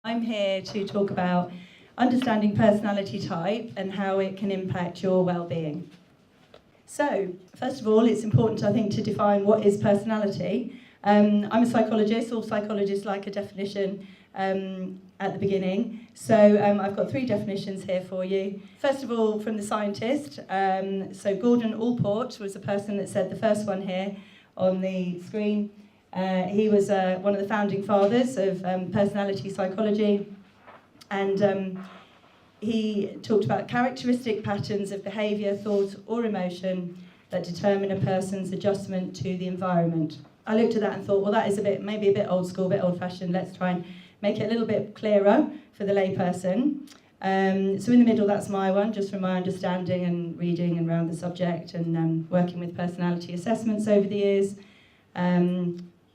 I'm here to talk about understanding personality type and how it can impact your well-being. So, first of all, it's important, I think, to define what is personality. I'm a psychologist. All psychologists like a definition at the beginning. So I've got 3 definitions here for you. First of all, from the scientist. So Gordon Allport was the person that said the first one here on the screen. He was one of the founding fathers of personality psychology, and he talked about characteristic patterns of behaviour, thought or emotion that determine a person's adjustment to the environment. I looked at that and thought, well, that is maybe a bit old school, a bit old fashioned. Let's try and make it a little bit clearer for the layperson. So in the middle, that's my one, just from my understanding and reading and around the subject and working with personality assessments over the years.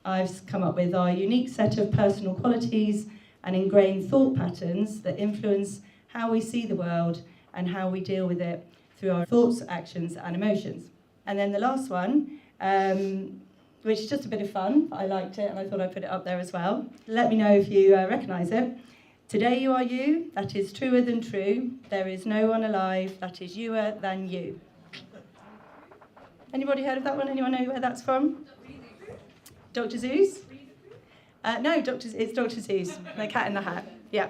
I've come up with our unique set of personal qualities and ingrained thought patterns that influence how we see the world and how we deal with it through our thoughts, actions and emotions. And then the last one, which is just a bit of fun, but I liked it and I thought I'd put it up there as well. Let me know if you recognise it. Today you are you, that is truer than true. There is no one alive that is youer than you. Anybody heard of that one? Anyone know where that's from? Dr. Seuss? No, it's Dr. Seuss, The Cat in the Hat. Yeah.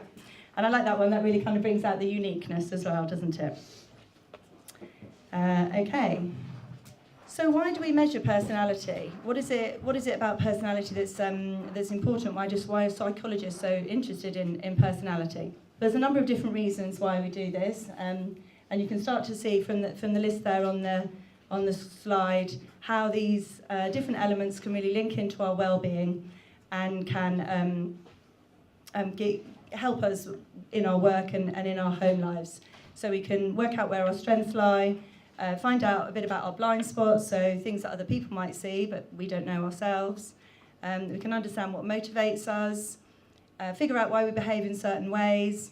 And I like that one. That really kind of brings out the uniqueness as well, doesn't it? Okay. So why do we measure personality? What is it about personality that's important? Why are psychologists so interested in personality? There's a number of different reasons why we do this, and you can start to see from the list there on the slide how these different elements can really link into our well-being and can help us in our work and in our home lives. So we can work out where our strengths lie, find out a bit about our blind spots, so things that other people might see but we don't know ourselves. We can understand what motivates us, figure out why we behave in certain ways,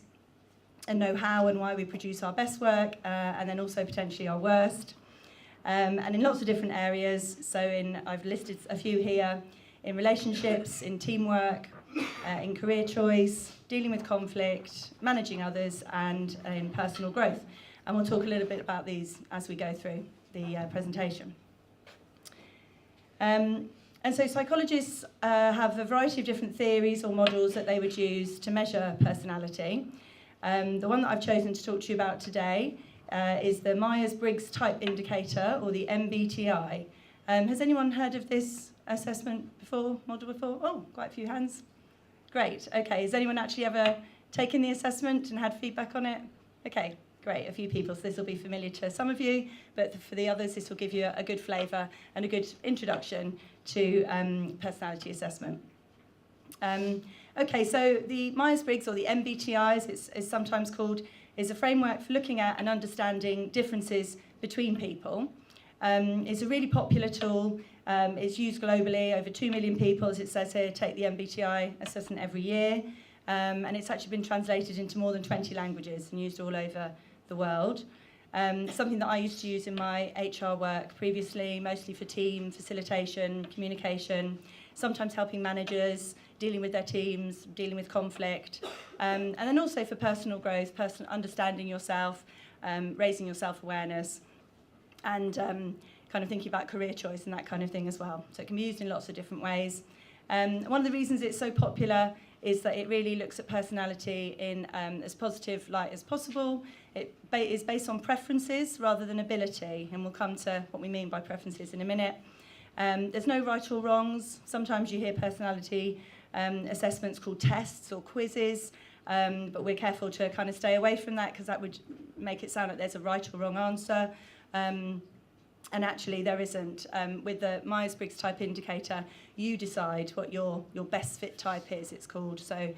and know how and why we produce our best work, and then also potentially our worst. And in lots of different areas, so I've listed a few here, in relationships, in teamwork, in career choice, dealing with conflict, managing others, and in personal growth. And we'll talk a little bit about these as we go through the presentation. And so psychologists have a variety of different theories or models that they would use to measure personality. The one that I've chosen to talk to you about today is the Myers-Briggs Type Indicator, or the MBTI. Has anyone heard of this assessment model before? Oh, quite a few hands. Great, okay. Has anyone actually ever taken the assessment and had feedback on it? Okay, great, a few people, so this will be familiar to some of you, but for the others this will give you a good flavour and a good introduction to personality assessment. Okay, so the Myers-Briggs, or the MBTI as it's sometimes called, is a framework for looking at and understanding differences between people. It's a really popular tool. It's used globally. Over 2 million people, as it says here, take the MBTI assessment every year. And it's actually been translated into more than 20 languages and used all over the world. Something that I used to use in my HR work previously, mostly for team facilitation, communication, sometimes helping managers, dealing with their teams, dealing with conflict, and then also for personal growth, understanding yourself, raising your self-awareness, and kind of thinking about career choice and that kind of thing as well. So it can be used in lots of different ways. One of the reasons it's so popular is that it really looks at personality in as positive light as possible. It is based on preferences rather than ability, and we'll come to what we mean by preferences in a minute. There's no right or wrongs. Sometimes you hear personality assessments called tests or quizzes, but we're careful to kind of stay away from that because that would make it sound like there's a right or wrong answer. And actually there isn't. With the Myers-Briggs Type Indicator, you decide what your best fit type is, it's called. So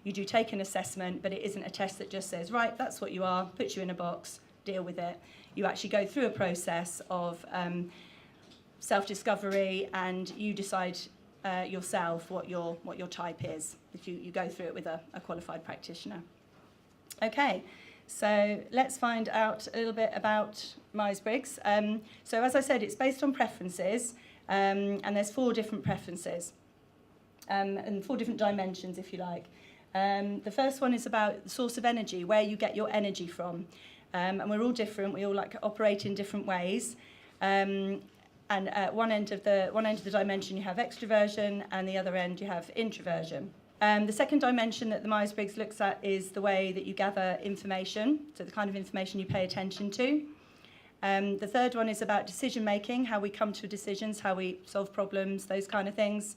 you do take an assessment, but it isn't a test that just says, right, that's what you are, puts you in a box, deal with it. You actually go through a process of self-discovery, and you decide yourself what your type is, if you go through it with a qualified practitioner. Okay. So let's find out a little bit about Myers-Briggs. So as I said, it's based on preferences, and there's 4 different preferences, and 4 different dimensions, if you like. The first one is about the source of energy, where you get your energy from. And we're all different. We all operate in different ways. And at one end of the dimension you have extroversion, and the other end you have introversion. The second dimension that the Myers-Briggs looks at is the way that you gather information, so the kind of information you pay attention to. The third one is about decision making, how we come to decisions, how we solve problems, those kind of things.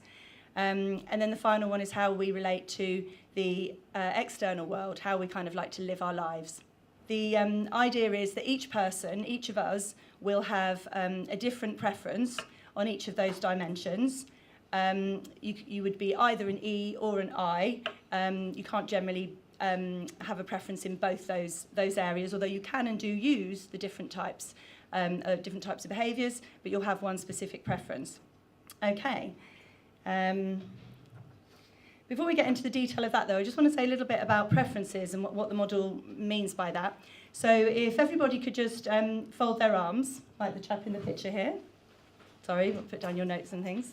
And then the final one is how we relate to the external world, how we kind of like to live our lives. The idea is that each person, each of us, will have a different preference on each of those dimensions. You would be either an E or an I. You can't generally have a preference in both those areas, although you can and do use the different types of behaviours, but you'll have one specific preference. Okay. Before we get into the detail of that, though, I just want to say a little bit about preferences and what the model means by that. So if everybody could just fold their arms, like the chap in the picture here. Sorry, we'll put down your notes and things.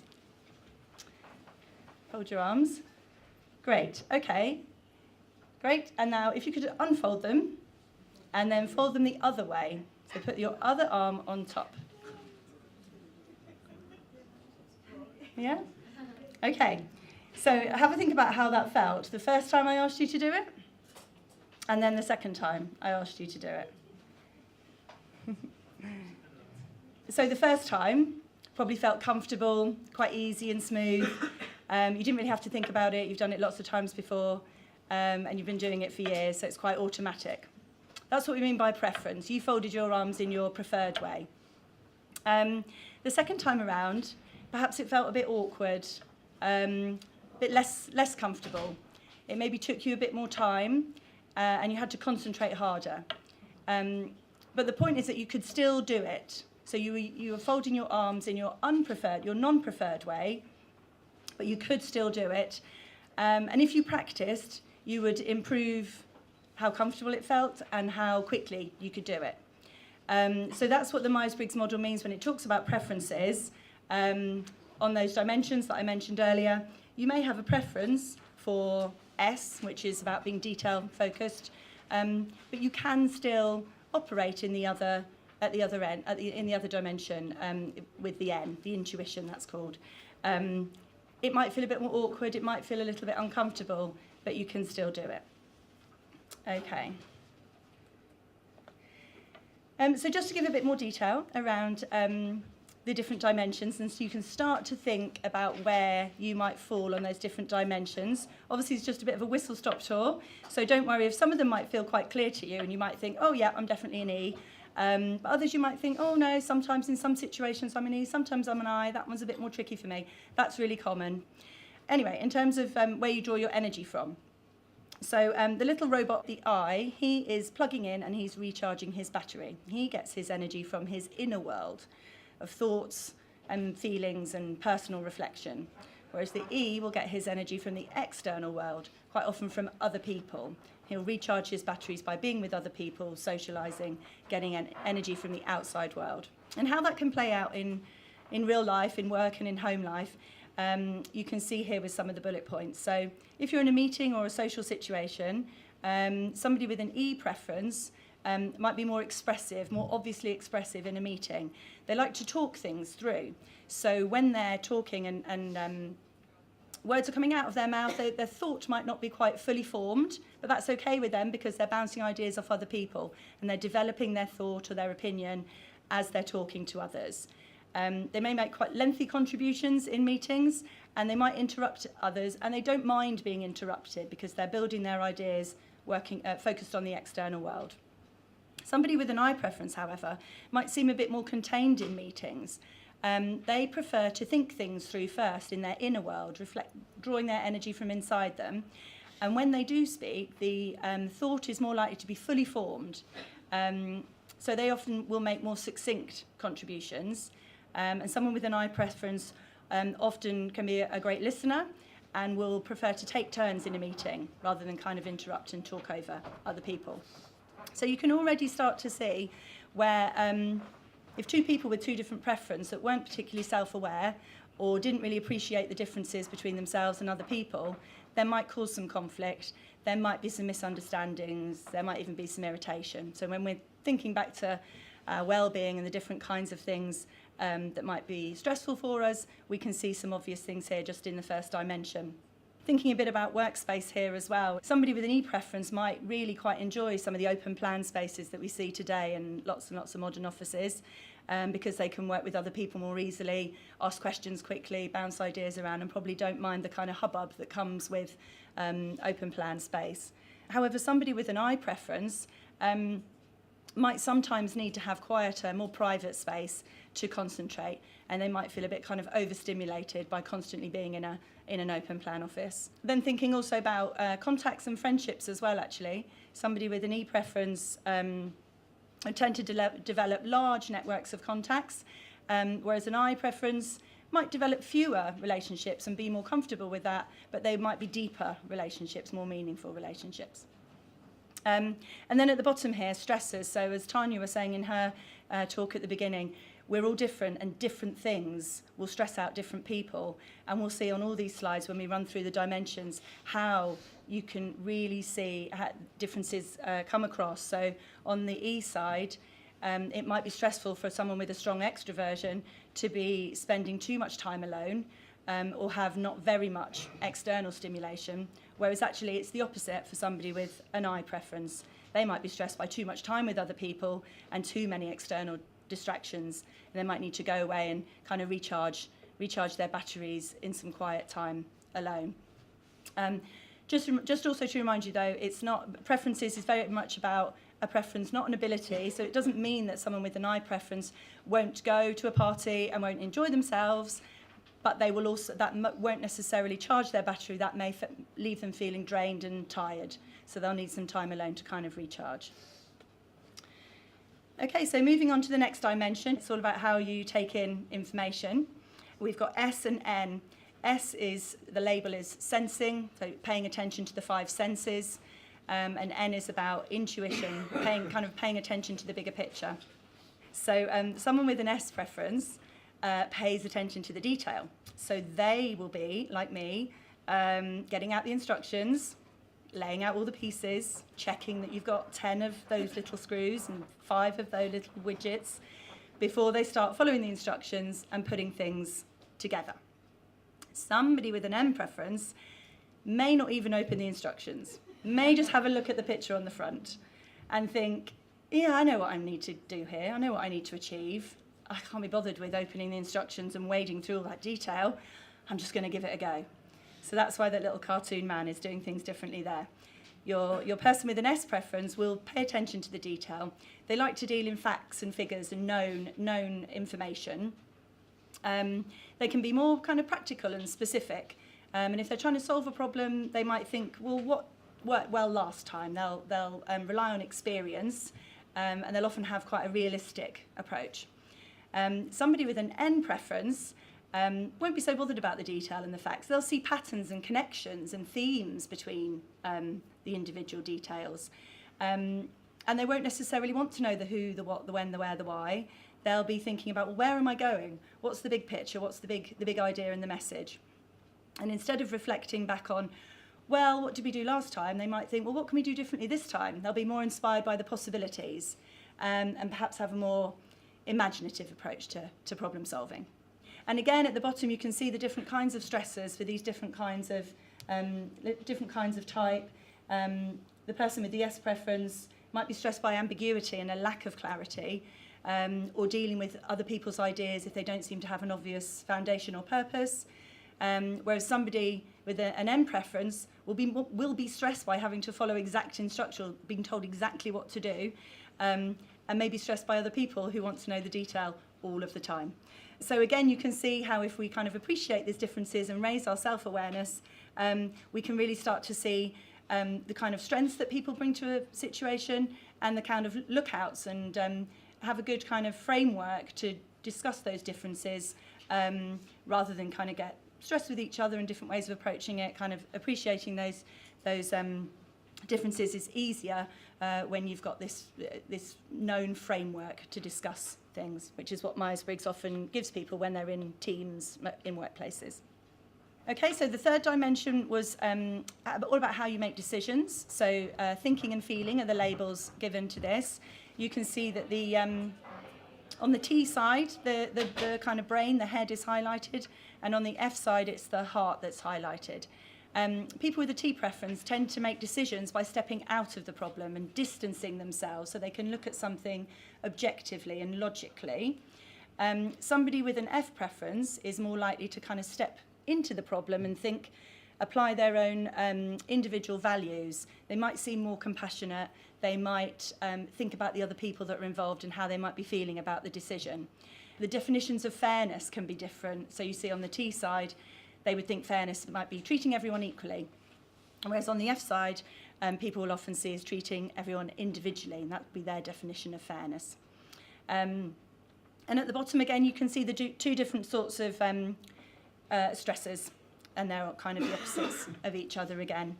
Fold your arms. Great, okay. Great, and now if you could unfold them and then fold them the other way. So put your other arm on top. Yeah? Okay. So have a think about how that felt the first time I asked you to do it, and then the second time I asked you to do it. So the first time probably felt comfortable, quite easy and smooth. You didn't really have to think about it. You've done it lots of times before, and you've been doing it for years, so it's quite automatic. That's what we mean by preference. You folded your arms in your preferred way. The second time around, perhaps it felt a bit awkward, a bit less comfortable. It maybe took you a bit more time, and you had to concentrate harder. But the point is that you could still do it. So you were folding your arms in your non-preferred way, but you could still do it. And if you practiced, you would improve how comfortable it felt and how quickly you could do it. So that's what the Myers-Briggs model means when it talks about preferences. On those dimensions that I mentioned earlier, you may have a preference for S, which is about being detail-focused, but you can still operate in the other dimension with the N, the intuition that's called. It might feel a bit more awkward, it might feel a little bit uncomfortable, but you can still do it. Okay. So just to give a bit more detail around the different dimensions, and so you can start to think about where you might fall on those different dimensions. Obviously, it's just a bit of a whistle-stop tour, so don't worry if some of them might feel quite clear to you, and you might think, oh yeah, I'm definitely an E. But others you might think, oh no, sometimes in some situations I'm an E, sometimes I'm an I, that one's a bit more tricky for me. That's really common. Anyway, in terms of where you draw your energy from. So the little robot, the I, he is plugging in and he's recharging his battery. He gets his energy from his inner world of thoughts and feelings and personal reflection, whereas the E will get his energy from the external world, quite often from other people. He'll recharge his batteries by being with other people, socialising, getting energy from the outside world. And how that can play out in real life, in work and in home life, you can see here with some of the bullet points. So if you're in a meeting or a social situation, somebody with an E preference might be more expressive, more obviously expressive in a meeting. They like to talk things through. So when they're talking and words are coming out of their mouth, their thought might not be quite fully formed, but that's okay with them because they're bouncing ideas off other people and they're developing their thought or their opinion as they're talking to others. They may make quite lengthy contributions in meetings and they might interrupt others, and they don't mind being interrupted because they're building their ideas, focused on the external world. Somebody with an I preference, however, might seem a bit more contained in meetings. They prefer to think things through first in their inner world, drawing their energy from inside them. And when they do speak, the thought is more likely to be fully formed. So they often will make more succinct contributions. And someone with an I preference often can be a great listener and will prefer to take turns in a meeting rather than kind of interrupt and talk over other people. So you can already start to see where if two people with two different preferences that weren't particularly self-aware or didn't really appreciate the differences between themselves and other people, there might cause some conflict, there might be some misunderstandings, there might even be some irritation. So when we're thinking back to well-being and the different kinds of things that might be stressful for us, we can see some obvious things here just in the first dimension. Thinking a bit about workspace here as well. Somebody with an E-preference might really quite enjoy some of the open plan spaces that we see today in lots and lots of modern offices, because they can work with other people more easily, ask questions quickly, bounce ideas around, and probably don't mind the kind of hubbub that comes with open plan space. However, somebody with an I preference might sometimes need to have quieter, more private space to concentrate, and they might feel a bit kind of overstimulated by constantly being in an open plan office. Then thinking also about contacts and friendships as well, actually. Somebody with an E preference tend to develop large networks of contacts, whereas an I preference might develop fewer relationships and be more comfortable with that, but they might be deeper relationships, more meaningful relationships. And then at the bottom here, stressors. So as Tanya was saying in her talk at the beginning, we're all different, and different things will stress out different people. And we'll see on all these slides when we run through the dimensions how you can really see how differences come across. So on the E side, it might be stressful for someone with a strong extroversion to be spending too much time alone, or have not very much external stimulation, whereas actually it's the opposite for somebody with an I preference. They might be stressed by too much time with other people and too many external distractions, and they might need to go away and kind of recharge their batteries in some quiet time alone. Just also to remind you though, it's not, preferences is very much about a preference, not an ability. So it doesn't mean that someone with an I preference won't go to a party and won't enjoy themselves, but they will also, that won't necessarily charge their battery. That may leave them feeling drained and tired. So they'll need some time alone to kind of recharge. Okay, so moving on to the next dimension, it's all about how you take in information. We've got S and N. S is, the label is sensing, so paying attention to the 5 senses, and N is about intuition, paying attention to the bigger picture. So someone with an S preference pays attention to the detail. So they will be, like me, getting out the instructions, laying out all the pieces, checking that you've got 10 of those little screws and 5 of those little widgets before they start following the instructions and putting things together. Somebody with an M preference may not even open the instructions, may just have a look at the picture on the front and think, yeah, I know what I need to do here, I know what I need to achieve, I can't be bothered with opening the instructions and wading through all that detail, I'm just going to give it a go. So that's why that little cartoon man is doing things differently there. Your person with an S preference will pay attention to the detail. They like to deal in facts and figures and known information. They can be more kind of practical and specific. And if they're trying to solve a problem, they might think, well, what worked well last time? They'll rely on experience, and they'll often have quite a realistic approach. Somebody with an N preference won't be so bothered about the detail and the facts. They'll see patterns and connections and themes between the individual details. And they won't necessarily want to know the who, the what, the when, the where, the why. They'll be thinking about, well, where am I going? What's the big picture? What's the big idea and the message? And instead of reflecting back on, well, what did we do last time? They might think, well, what can we do differently this time? They'll be more inspired by the possibilities, and perhaps have a more imaginative approach to problem solving. And again, at the bottom, you can see the different kinds of stressors for these different kinds of type. The person with the S preference might be stressed by ambiguity and a lack of clarity, or dealing with other people's ideas if they don't seem to have an obvious foundation or purpose. Whereas somebody with an M preference will be stressed by having to follow exact instructions, being told exactly what to do, and may be stressed by other people who want to know the detail all of the time. So again, you can see how if we kind of appreciate these differences and raise our self-awareness, we can really start to see the kind of strengths that people bring to a situation and the kind of lookouts, and have a good kind of framework to discuss those differences, rather than kind of get stressed with each other and different ways of approaching it. Kind of appreciating those differences is easier when you've got this known framework to discuss things, which is what Myers-Briggs often gives people when they're in teams in workplaces. Okay, so the third dimension was all about how you make decisions. So thinking and feeling are the labels given to this. You can see that the on the T side, the kind of brain, the head is highlighted, and on the F side, it's the heart that's highlighted. People with a T preference tend to make decisions by stepping out of the problem and distancing themselves so they can look at something objectively and logically. Somebody with an F preference is more likely to kind of step into the problem and apply their own individual values. They might seem more compassionate. They might think about the other people that are involved and how they might be feeling about the decision. The definitions of fairness can be different. So you see on the T side, they would think fairness might be treating everyone equally. Whereas on the F side, people will often see as treating everyone individually, and that would be their definition of fairness. And at the bottom again, you can see the two different sorts of stressors, and they're kind of the opposites of each other again.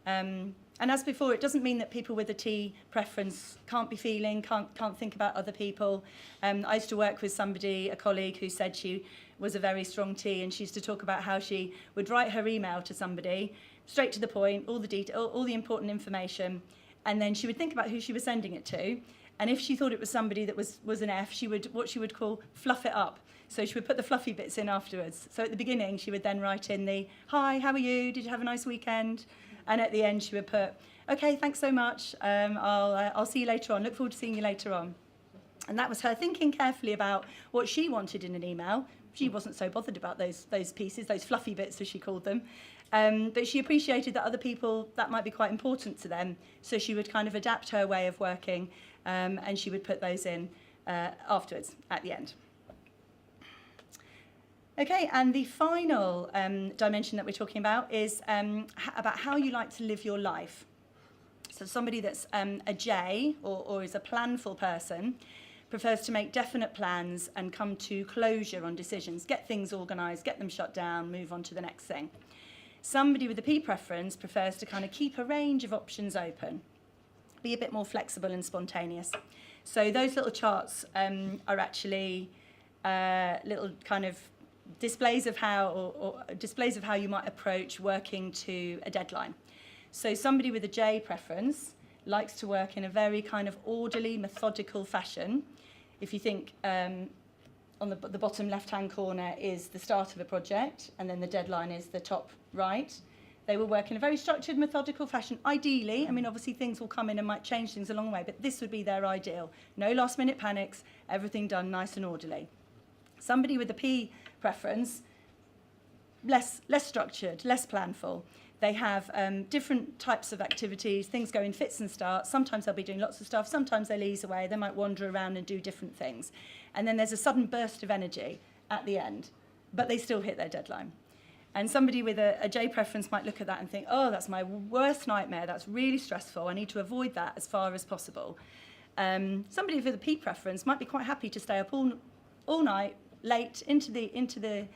And as before, it doesn't mean that people with a T preference can't be feeling, can't think about other people. I used to work with a colleague who said she was a very strong T, and she used to talk about how she would write her email to somebody, straight to the point, all the detail, all the important information, and then she would think about who she was sending it to. And if she thought it was somebody that was an F, she would call fluff it up. So she would put the fluffy bits in afterwards. So at the beginning, she would then write in the, hi, how are you? Did you have a nice weekend? And at the end, she would put, okay, thanks so much. I'll see you later on. Look forward to seeing you later on. And that was her thinking carefully about what she wanted in an email. She wasn't so bothered about those pieces, those fluffy bits, as she called them. But she appreciated that other people, that might be quite important to them. So she would kind of adapt her way of working, and she would put those in afterwards, at the end. Okay, and the final dimension that we're talking about is about how you like to live your life. So somebody that's a J or is a planful person prefers to make definite plans and come to closure on decisions, get things organised, get them shut down, move on to the next thing. Somebody with a P preference prefers to kind of keep a range of options open, be a bit more flexible and spontaneous. So those little charts are actually little kind of displays of how you might approach working to a deadline. So somebody with a J preference likes to work in a very kind of orderly, methodical fashion. If you think on the bottom left-hand corner is the start of a project, and then the deadline is the top right, they will work in a very structured, methodical fashion. Ideally, I mean, obviously things will come in and might change things along the way, but this would be their ideal. No last-minute panics, everything done nice and orderly. Somebody with a P preference, less structured, less planful. They have different types of activities, things go in fits and starts. Sometimes they'll be doing lots of stuff, sometimes they'll ease away, they might wander around and do different things. And then there's a sudden burst of energy at the end, but they still hit their deadline. And somebody with a J preference might look at that and think, oh, that's my worst nightmare, that's really stressful, I need to avoid that as far as possible. Somebody with a P preference might be quite happy to stay up all night, late into the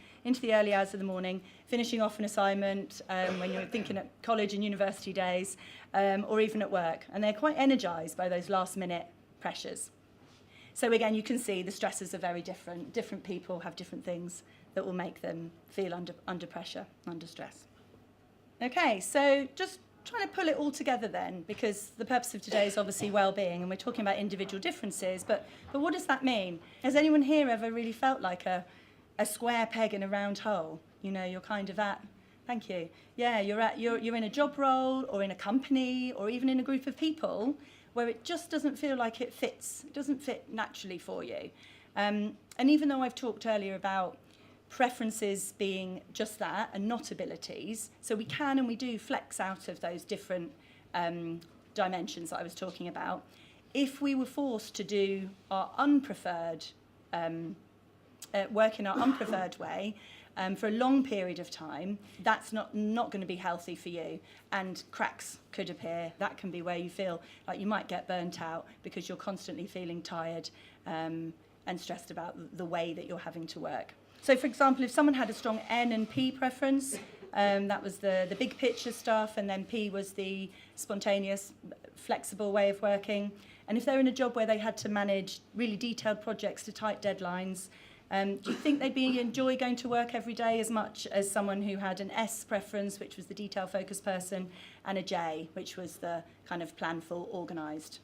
early hours of the morning, finishing off an assignment when you're thinking at college and university days, or even at work. And they're quite energised by those last-minute pressures. So again, you can see the stresses are very different. Different people have different things that will make them feel under pressure, under stress. Okay, so just trying to pull it all together then, because the purpose of today is obviously well-being, and we're talking about individual differences, but what does that mean? Has anyone here ever really felt like a square peg in a round hole? You know, you're kind of at, thank you, yeah, you're in a job role, or in a company, or even in a group of people where it just doesn't feel like it fits, it doesn't fit naturally for you. And even though I've talked earlier about preferences being just that and not abilities, so we can and we do flex out of those different dimensions that I was talking about. If we were forced to do our unpreferred work in our unpreferred way for a long period of time, that's not going to be healthy for you, and cracks could appear. That can be where you feel like you might get burnt out because you're constantly feeling tired and stressed about the way that you're having to work. So, for example, if someone had a strong N and P preference, that was the big picture stuff, and then P was the spontaneous, flexible way of working. And if they're in a job where they had to manage really detailed projects to tight deadlines, Do you think they'd enjoy going to work every day as much as someone who had an S preference, which was the detail-focused person, and a J, which was the kind of planful, organised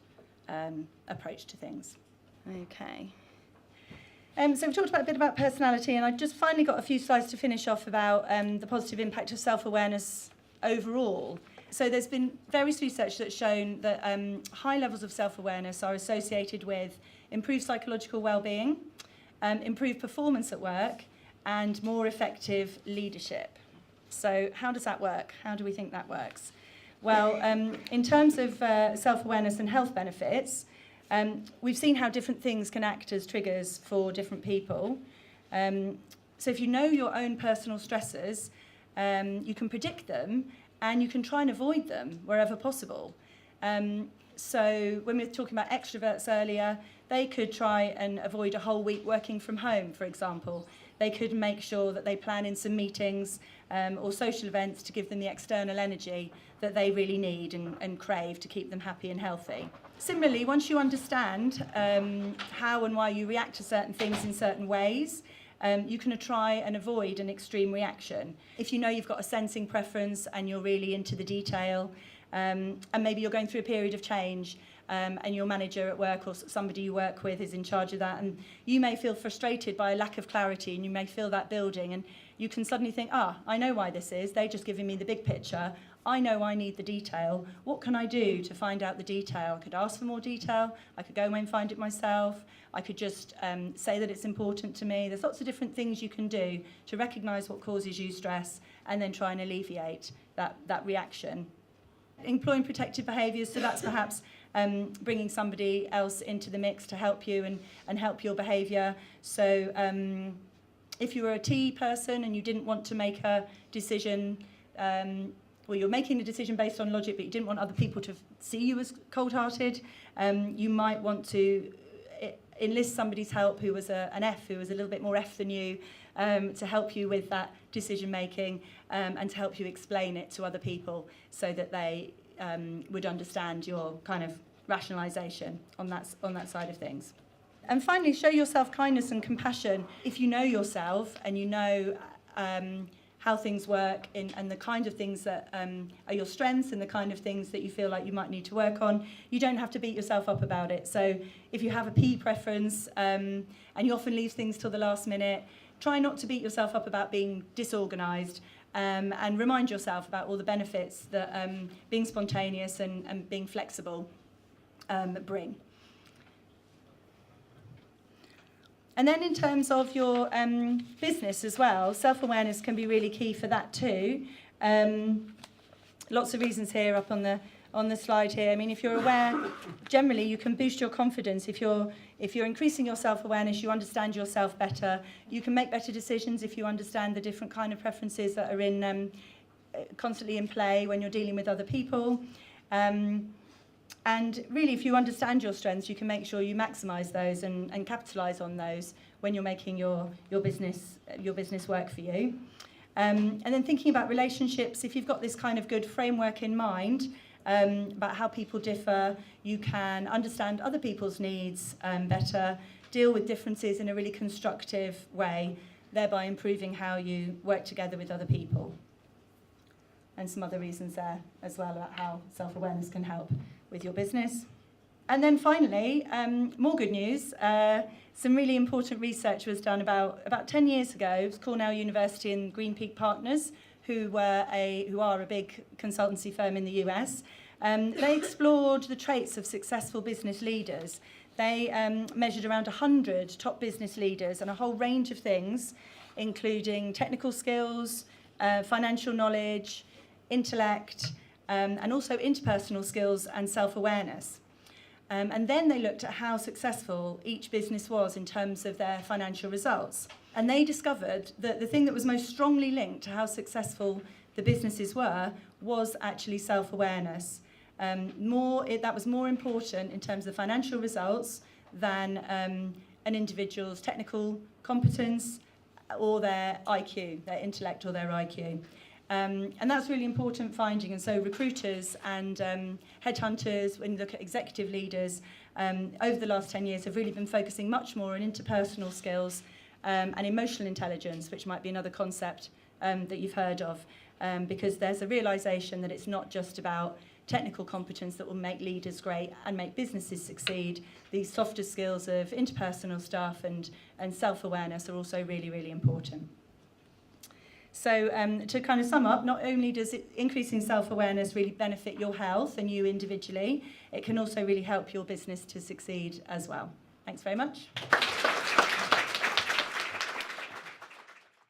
approach to things? Okay. So we've talked a bit about personality, and I've just finally got a few slides to finish off about the positive impact of self-awareness overall. So there's been various research that's shown that high levels of self-awareness are associated with improved psychological well-being, improved performance at work, and more effective leadership. So how does that work? How do we think that works? Well, in terms of self-awareness and health benefits, we've seen how different things can act as triggers for different people. So if you know your own personal stressors, you can predict them and you can try and avoid them wherever possible. So when we were talking about extroverts earlier, they could try and avoid a whole week working from home, for example. They could make sure that they plan in some meetings or social events to give them the external energy that they really need and crave to keep them happy and healthy. Similarly, once you understand how and why you react to certain things in certain ways, you can try and avoid an extreme reaction. If you know you've got a sensing preference and you're really into the detail, and maybe you're going through a period of change, and your manager at work or somebody you work with is in charge of that, and you may feel frustrated by a lack of clarity, and you may feel that building, and you can suddenly think, I know why this is. They're just giving me the big picture. I know I need the detail. What can I do to find out the detail? I could ask for more detail. I could go away and find it myself. I could just say that it's important to me. There's lots of different things you can do to recognise what causes you stress and then try and alleviate that reaction. Employing protective behaviours, so that's perhaps bringing somebody else into the mix to help you and help your behaviour. So if you were a T person and you didn't want to make a decision, well, you're making a decision based on logic, but you didn't want other people to see you as cold-hearted, you might want to enlist somebody's help who was an F, who was a little bit more F than you, to help you with that decision-making and to help you explain it to other people so that they would understand your kind of rationalisation on that side of things. And finally, show yourself kindness and compassion. If you know yourself and you know how things work and the kind of things that are your strengths and the kind of things that you feel like you might need to work on, you don't have to beat yourself up about it. So if you have a P preference and you often leave things till the last minute, try not to beat yourself up about being disorganised and remind yourself about all the benefits that being spontaneous and being flexible bring. And then in terms of your business as well, self-awareness can be really key for that too. Lots of reasons here up on the slide here. I mean, if you're aware, generally you can boost your confidence. If you're increasing your self-awareness, you understand yourself better. You can make better decisions if you understand the different kind of preferences that are constantly in play when you're dealing with other people. And really, if you understand your strengths, you can make sure you maximise those and capitalise on those when you're making your business work for you. And then thinking about relationships, if you've got this kind of good framework in mind about how people differ, you can understand other people's needs better, deal with differences in a really constructive way, thereby improving how you work together with other people. And some other reasons there as well about how self-awareness can help with your business. And then finally, more good news. Some really important research was done about 10 years ago. It was Cornell University and Green Peak Partners, who are a big consultancy firm in the US. They explored the traits of successful business leaders. They measured around 100 top business leaders and a whole range of things, including technical skills, financial knowledge, intellect, and also interpersonal skills and self-awareness. And then they looked at how successful each business was in terms of their financial results. And they discovered that the thing that was most strongly linked to how successful the businesses were was actually self-awareness. That was more important in terms of financial results than an individual's technical competence or their IQ, their intellect or their IQ. And that's really important finding. And so recruiters and headhunters, when you look at executive leaders, over the last 10 years have really been focusing much more on interpersonal skills and emotional intelligence, which might be another concept that you've heard of, because there's a realisation that it's not just about technical competence that will make leaders great and make businesses succeed. These softer skills of interpersonal stuff and self-awareness are also really, really important. So to kind of sum up, not only does increasing self-awareness really benefit your health and you individually, it can also really help your business to succeed as well. Thanks very much.